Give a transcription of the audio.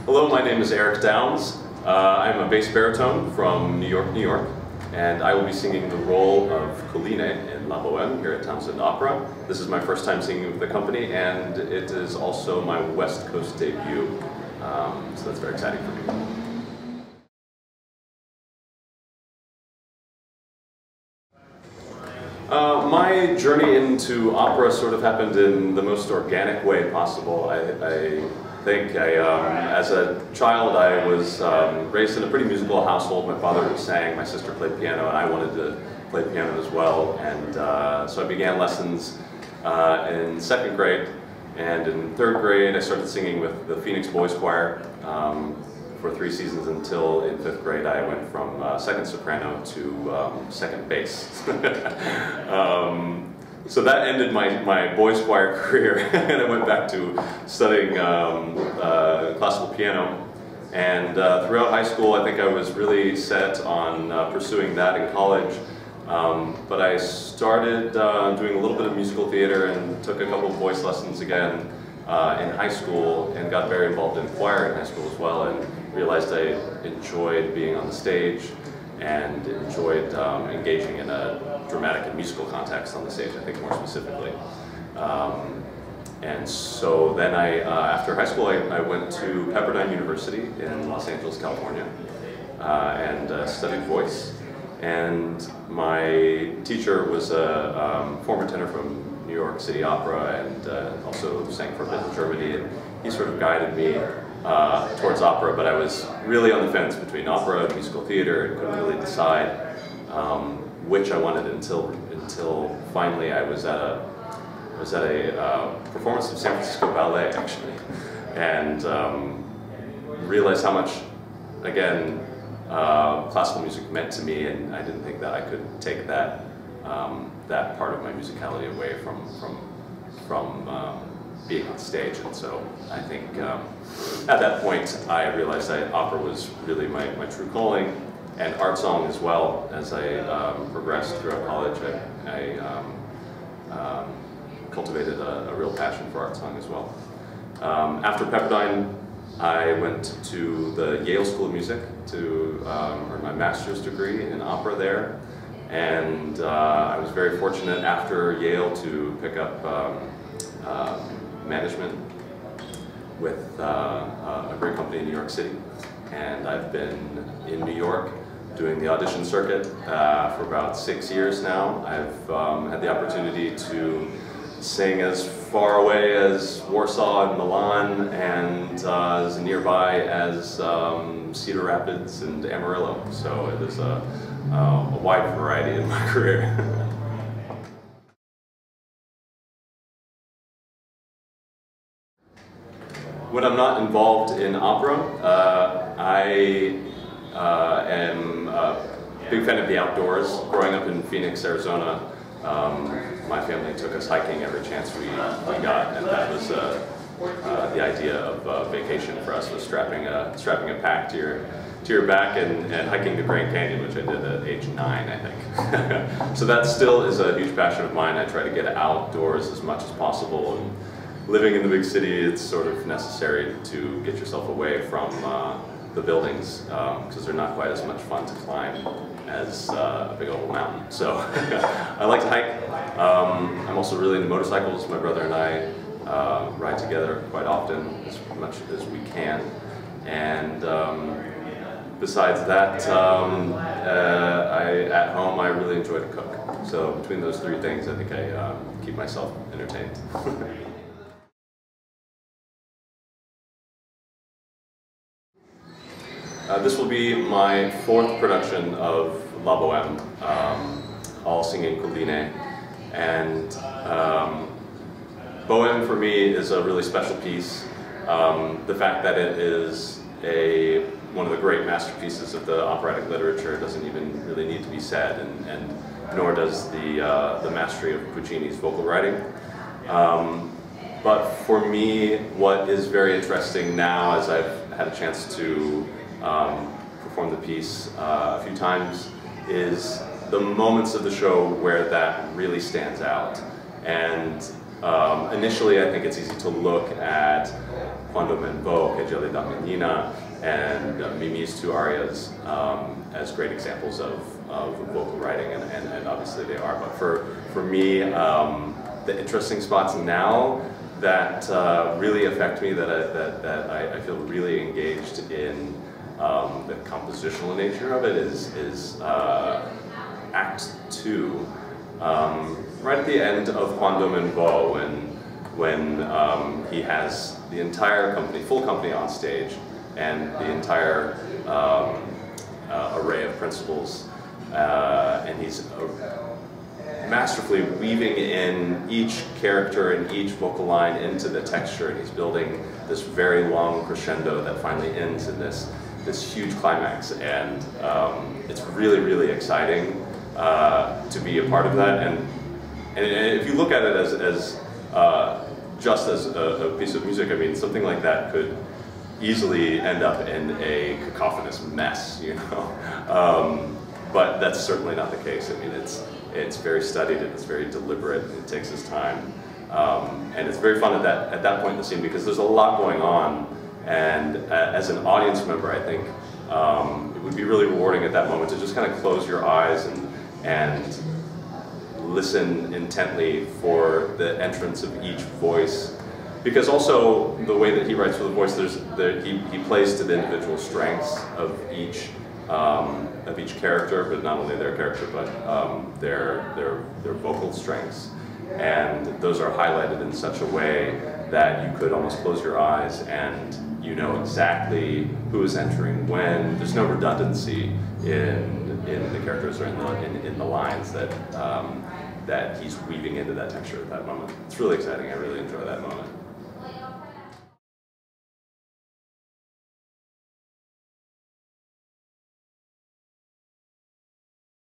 Hello, my name is Eric Downs. I'm a bass-baritone from New York, New York, and I will be singing the role of Colline in La Boheme here at Townsend Opera. This is my first time singing with the company, and it is also my West Coast debut, so that's very exciting for me. My journey into opera sort of happened in the most organic way possible. I think as a child I was raised in a pretty musical household. My father sang, my sister played piano, and I wanted to play piano as well. And so I began lessons in second grade, and in third grade I started singing with the Phoenix Boys Choir for 3 seasons until in 5th grade I went from second soprano to second bass. So that ended my boys choir career, and I went back to studying classical piano. And throughout high school I think I was really set on pursuing that in college. But I started doing a little bit of musical theater and took a couple of voice lessons again in high school, and got very involved in choir in high school as well, and realized I enjoyed being on the stage and enjoyed engaging in a dramatic and musical context on the stage, I think more specifically. And so then after high school I went to Pepperdine University in Los Angeles, California, and studied voice. And my teacher was a former tenor from New York City Opera, and also sang for a bit in Germany, and he sort of guided me towards opera, but I was really on the fence between opera and musical theater and couldn't really decide which I wanted until finally I was at a performance of San Francisco Ballet, actually, and realized how much, again, classical music meant to me, and I didn't think that I could take that that part of my musicality away from being on stage. And so I think at that point I realized that opera was really my true calling, and art song as well. As I progressed throughout college, I cultivated a real passion for art song as well. After Pepperdine, I went to the Yale School of Music to earn my master's degree in opera there, and I was very fortunate after Yale to pick up management with a great company in New York City, and I've been in New York doing the audition circuit for about 6 years now. I've had the opportunity to sing as far away as Warsaw and Milan, and as nearby as Cedar Rapids and Amarillo. So it is a wide variety in my career. When I'm not involved in opera, I am a big fan of the outdoors. Growing up in Phoenix, Arizona, my family took us hiking every chance we got, and that was the idea of vacation for us, was strapping a pack to your back and hiking the Grand Canyon, which I did at age 9, I think. So that still is a huge passion of mine. I try to get outdoors as much as possible, and living in the big city, it's sort of necessary to get yourself away from the buildings, because they're not quite as much fun to climb as a big old mountain. So I like to hike. I'm also really into motorcycles. My brother and I ride together quite often, as much as we can. And besides that, at home I really enjoy to cook. So between those 3 things, I think I keep myself entertained. This will be my 4th production of La Boheme, all singing Colline. And Boheme for me is a really special piece. The fact that it is one of the great masterpieces of the operatic literature doesn't even really need to be said, and nor does the mastery of Puccini's vocal writing. But for me, what is very interesting now, as I've had a chance to perform the piece a few times, is the moments of the show where that really stands out. And Initially, I think it's easy to look at Quando me invo, Che geli da menina, and Mimi's two arias as great examples of vocal writing, and obviously they are. But for me, the interesting spots now that really affect me, that I feel really engaged in the compositional nature of it is Act 2. Right at the end of Quando me invo, when he has the entire company, full company on stage, and the entire array of principals, and he's masterfully weaving in each character and each vocal line into the texture, and he's building this very long crescendo that finally ends in this huge climax, and it's really, really exciting to be a part of that. And if you look at it as just as a piece of music, I mean, something like that could easily end up in a cacophonous mess, you know. But that's certainly not the case. I mean, it's very studied, and it's very deliberate, and it takes its time, and it's very fun at that point in the scene, because there's a lot going on, and as an audience member, I think it would be really rewarding at that moment to just kind of close your eyes and listen intently for the entrance of each voice, because also the way that he writes for the voice, he plays to the individual strengths of each character, but not only their character, but their vocal strengths, and those are highlighted in such a way that you could almost close your eyes and you know exactly who is entering when. There's no redundancy in the characters or in the lines that he's weaving into that texture at that moment. It's really exciting. I really enjoy that moment.